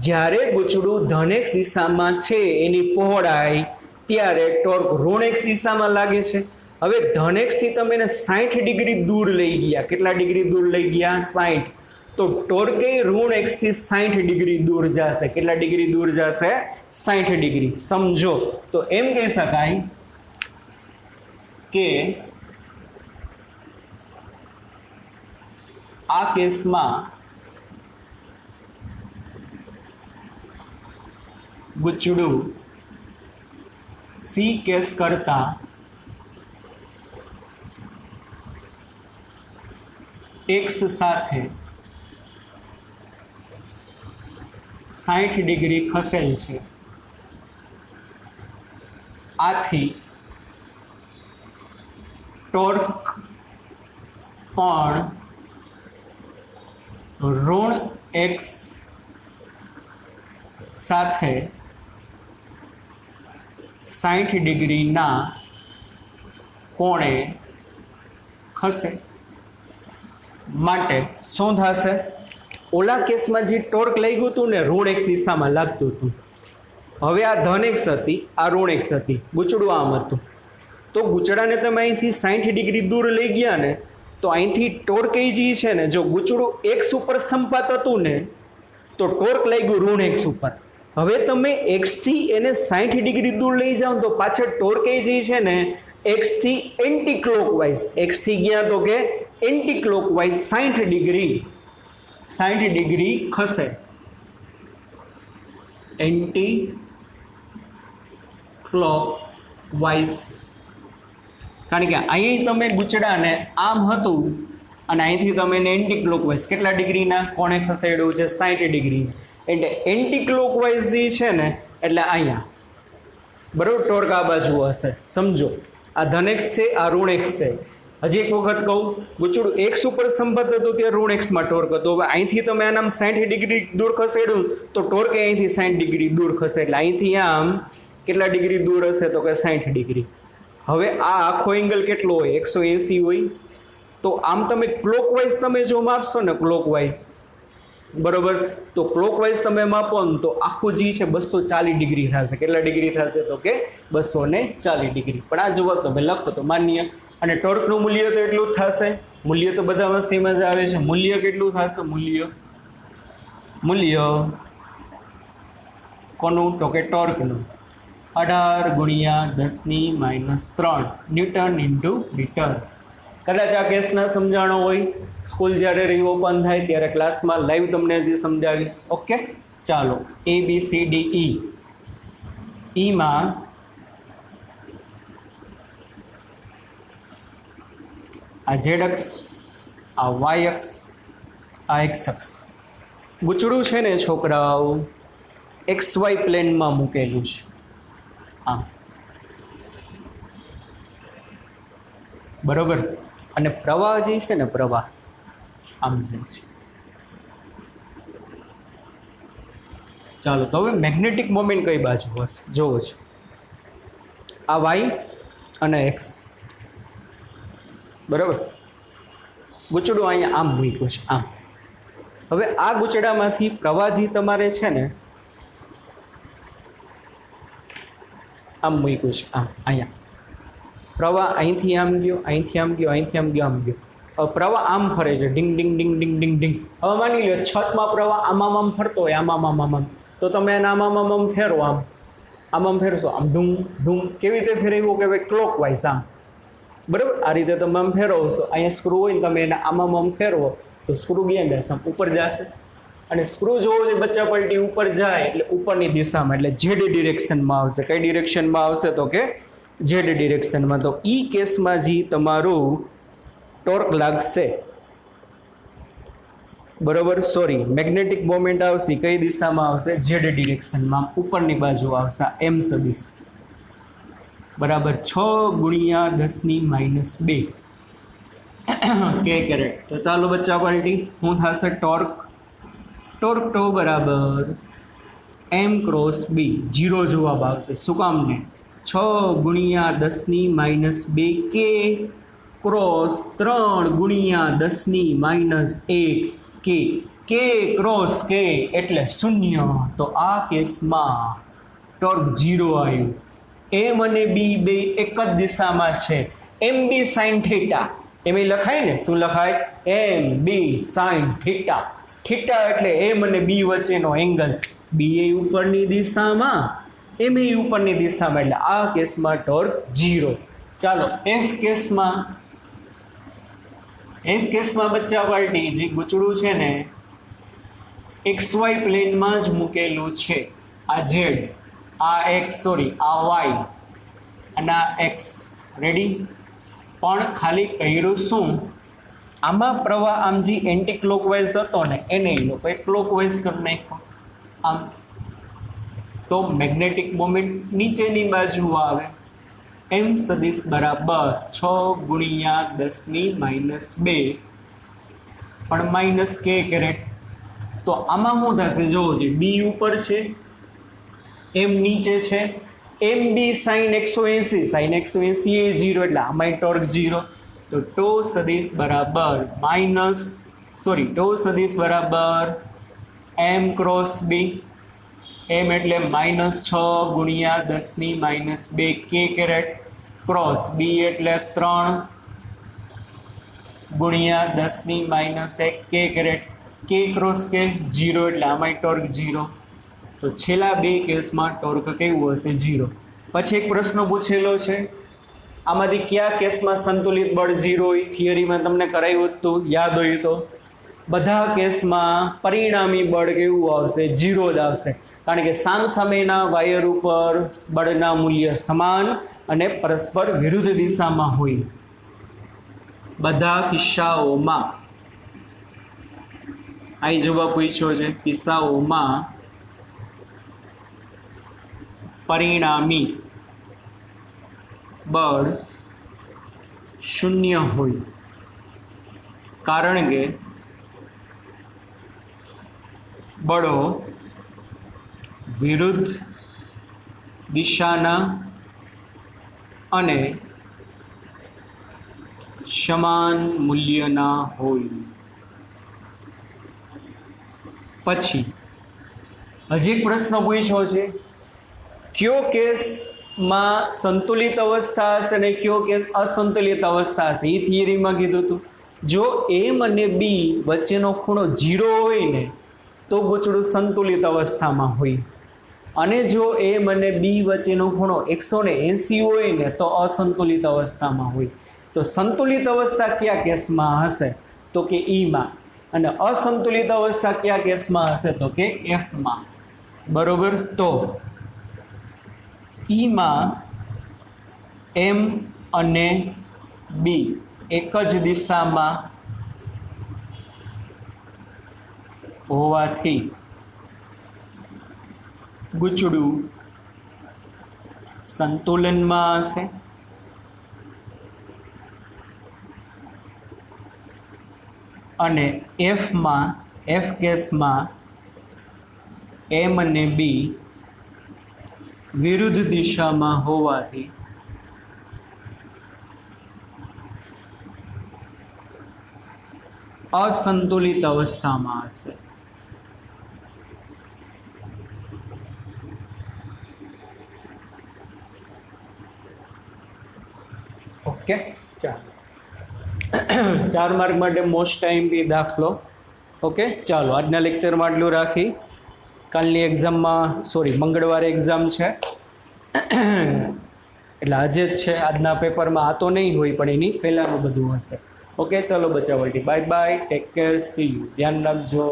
જ્યારે ગુચડું ધન એક્સ દિશામાં છે એની પહોળાઈ, ત્યારે ટોર્ક ઋણ એક્સ દિશામાં લાગે છે. હવે ધન એક્સ થી તમે એને 60 ડિગ્રી દૂર લઈ ગયા. કેટલા ડિગ્રી દૂર લઈ ગયા? 60. તો ટોર્કે ઋણ એક્સ થી 60 ડિગ્રી દૂર જશે. કેટલા ડિગ્રી દૂર જશે? 60 ડિગ્રી. સમજો, તો એમ કહી શકાય કે આ કેસમાં ગુચડું સી કેસ કરતા એક્સ સાથે 60 ડિગ્રી ખસેલ છે. આથી ટોર્ક પણ ઋણ એક્સ સાથે 60 ડિગ્રીના કોણે ખસે. માટે શું થશે? ઓલા કેસમાં જે ટોર્ક લાગ્યું હતું ને ઋણ એક્સ દિશામાં લાગતું હતું, હવે આ ધન એક્સ હતી, આ ઋણ એક્સ હતી, ગુચડું આમ હતું. તો ગુચડાને તમે અહીંથી 60 ડિગ્રી દૂર લઈ ગયા ને, તો અહીંથી ટોર્ક એ જે છે ને, જો ગુચડું એક્સ ઉપર સંપાત હતું ને, તો ટોર્ક લાગ્યું ઋણ એક્સ ઉપર. હવે તમે એક્સ થી એને 60 ડિગ્રી દૂર લઈ જાઓ તો પાછળ ટોર્ક એ જે છે ને, એક્સ થી એન્ટી ક્લોકવાઇઝ, એક્સ થી ગયા તો કે એન્ટી ક્લોકવાઇઝ 60 ડિગ્રી ખસે. એન્ટી ક્લોકવાઇઝ, કારણ કે અહીં તમે ગુચડાને આમ હતું અને અહીંથી તમે એને એન્ટી ક્લોકવાઇઝ કેટલા ડિગ્રીના કોણે ખસેડ્યું છે? 60 ડિગ્રી. એટલે એન્ટી ક્લોકવાઇઝ જે છે ને, એટલે અહીંયા બરોબર ટોર્ક આ બાજુ હશે. સમજો, આ ધન એક્સ છે, આ ઋણ એક્સ છે. હજી એક વખત કહું, ગુચડું એક્સ ઉપર સંબંધ હતું ત્યારે ઋણ એક્સમાં ટોર્ક હતો. હવે અહીંથી તમે આનામ 60 ડિગ્રી દૂર ખસેડ્યું તો ટોર્ક અહીંથી 60 ડિગ્રી દૂર ખસે. એટલે અહીંથી આમ કેટલા ડિગ્રી દૂર હશે? તો કે 60 ડિગ્રી. હવે આ આખો એંગલ કેટલો હોય? 180 હોય. તો આમ તમે ક્લોકવાઇઝ તમે જો માપશો ને, ક્લોકવાઇઝ બરોબર, તો ક્લોકવાઇઝ તમે માપો ને તો આખું જે છે 240 ડિગ્રી થશે. કેટલા ડિગ્રી થશે? તો કે 240 ડિગ્રી. પણ આ જુઓ તમે લખો તો માન્ય, અને ટોર્કનું મૂલ્ય તો એટલું જ થશે. મૂલ્ય તો બધામાં સેમ જ આવે છે. મૂલ્ય કેટલું થશે? મૂલ્ય કોનું? તો કે ટોર્કનું 18 ગુણ્યા 10⁻³ ન્યૂટન ઇન્ટુ મીટર. કદાચ આ કેસના સમજાણો હોય, સ્કૂલ જ્યારે રી ઓપન થાય ત્યારે ક્લાસમાં લાઈવ તમને હજી સમજાવીશ. ઓકે, ચાલો. ABCDE, ઈમાં આ ઝેડ અક્ષ, આ વાય અક્ષ, આ એક્સ અક્ષ. ગુચડું છે ને છોકરાઓ XY પ્લેનમાં મૂકેલું છે. હા બરોબર. અને પ્રવાહ જે છે ને, પ્રવાહ આમ જાય છે. ચાલો, તો હવે મેગ્નેટિક મોમેન્ટ કઈ બાજુ હશે જોવો છે. આ વાય અને એક્સ બરોબર. ગુચડું અહીંયા આમ મૂક્યું છે, આમ. હવે આ ગુચડામાંથી પ્રવાહજી તમારે છે ને આમ મૂક્યું છે, આમ અહીંયા. પ્રવાહ અહીંથી આમ ગયો, અહીંથી આમ ગયો, અહીંથી આમ ગયો, આમ ગયો. હવે પ્રવાહ આમ ફરે છે, ઢીંગ ઢીંગ ઢીંગ ઢીંગ ઢીંગ ઢીંગ. હવે માની લો છતમાં પ્રવાહ આમ આમ ફરતો હોય, આમ, તો તમે એને આમ ફેરો, આમ ફેરશો, આમ ઢૂંગ ઢૂંગ. કેવી રીતે ફેરવ્યું કે ભાઈ ક્લોકવાઇઝ આમ, બરાબર. આ રીતે તમે આમ ફેરવશો. અહીંયા સ્ક્રૂ હોય ને, તમે એને આમ ફેરવો તો સ્ક્રૂ ગયા જશે, આમ ઉપર જશે. અને સ્ક્રૂ જોવો છે બચ્ચા પલટી ઉપર જાય એટલે ઉપરની દિશામાં, એટલે ઝેડ ડિરેક્શનમાં આવશે. કઈ ડિરેક્શનમાં આવશે? તો કે ઝેડ ડિરેક્શનમાં. તો ઈ કેસમાં જે તમારું ટોર્ક લાગશે, બરોબર, સોરી, મેગ્નેટિક મોમેન્ટ આવશે કઈ દિશામાં આવશે? ઝેડ ડિરેક્શનમાં, ઉપરની બાજુ આવશે. એમ સદીશ બરાબર 6 ગુણ્યા 10⁻2 કે કેરેટ. તો ચાલો બચ્ચા પાર્ટી શું થશે ટોર્ક ટો બરાબર m ક્રોસ b 0 જવાબ આવશે. શું કામ ને 6 ગુણ્યા 10⁻2 કે ક્રોસ 3 ગુણ્યા 10⁻1 કે ક્રોસ કે એટલે 0. તો આ કેસમાં ટોર્ક 0 આવ્યું. એમ અને બી બે એક જ દિશામાં છે. એમ બી સાઇન થીટા એમ લખાય ને શું લખાય એમ બી સાઇન થીટા. થીટા એટલે એમ અને બી વચ્ચેનો એંગલ. બી એ ઉપરની દિશામાં એમ એ ઉપરની દિશામાં એટલે આ કેસમાં ટોર્ક 0. ચાલો એફ કેસમાં બચ્ચા પાર્ટી જે ગુચડું છે ને XY પ્લેનમાં જ મૂકેલું છે. આ ઝેડ આ એક્સ આ વાય અને આ એક્સ રેડી. પણ ખાલી કર્યું શું આમાં પ્રવાહ આમ જે એન્ટી ક્લોકવાઇઝ હતો ને એને લોકોએ ક્લોકવાઇઝ કરી નાખ્યો આમ. તો મેગ્નેટિક મોમેન્ટ નીચેની બાજુ આવે. એમ સદિશ બરાબર 6 ગુણ્યા 10⁻2 પણ માઇનસ કે કેરેટ. તો આમાં શું થશે જોવો જોઈએ બી ઉપર છે એમ નીચે છે. એમ બી સાઇન 180 એ 0 એટલે આમાંય ટોર્ક 0. તો ટો સદિશ બરાબર એમ ક્રોસ બી. એમ એટલે -6 ગુણ્યા 10⁻2 કે કેરેટ ક્રોસ બી એટલે 3 ગુણ્યા 10⁻1 કે કેરેટ. કે ક્રોસ કે 0 એટલે આમાંય ટોર્ક 0. તો છેલ્લા બે કેસમાં ટોર્ક કેવું હશે 0. પછી એક પ્રશ્ન પૂછેલો છે આમાંથી કયા કેસમાં સંતુલિત બળ 0 હોય. થિયરીમાં તમને કરાવ્યું હતું યાદ હોય તો બધા કેસમાં પરિણામી બળ કેવું આવશે 0 જ આવશે. કારણ કે સામસામેના વાયર ઉપર બળના મૂલ્ય સમાન અને પરસ્પર વિરુદ્ધ દિશામાં હોય બધા કિસ્સાઓમાં. આ જવાબ પૂછ્યો છે કિસ્સાઓમાં પરિણામી બળ 0 હોય. કારણ કે બળો વિરુદ્ધ દિશાના અને સમાન મૂલ્યના હોય. પછી હજી એક પ્રશ્ન પૂછ્યો છે કયો કેસમાં સંતુલિત અવસ્થા હશે અને કયો કેસ અસંતુલિત અવસ્થા હશે. એ થિયરીમાં કીધું હતું જો એમ અને બી વચ્ચેનો ખૂણો 0 હોય ને તો ગૂંચળું સંતુલિત અવસ્થામાં હોય. અને જો એમ અને બી વચ્ચેનો ખૂણો 180 હોય ને તો અસંતુલિત અવસ્થામાં હોય. તો સંતુલિત અવસ્થા કયા કેસમાં હશે તો કે ઈમાં. અને અસંતુલિત અવસ્થા કયા કેસમાં હશે તો કે એફમાં. બરોબર. તો ઈમાં એમ અને બી એક જ દિશામાં હોવાથી ગૂંચળું સંતુલનમાં હશે. અને એફ કેસમાં એમ અને બી વિરુદ્ધ દિશામાં હોવાથી અસંતુલિત અવસ્થામાં હશે. ઓકે ચાલો 4 માર્ક માટે મોસ્ટ ટાઈમ બી દાખલો. ઓકે ચાલો આજના લેક્ચરમાં આટલું રાખી. કાલની એક્ઝામમાં મંગળવારે એક્ઝામ છે એટલે આજે જ છે. આજના પેપરમાં આ તો નહીં હોય પણ એની પહેલાંનું બધું હશે. ઓકે ચલો બચ્ચા વલ્ટી bye bye take care see you. ધ્યાન રાખજો.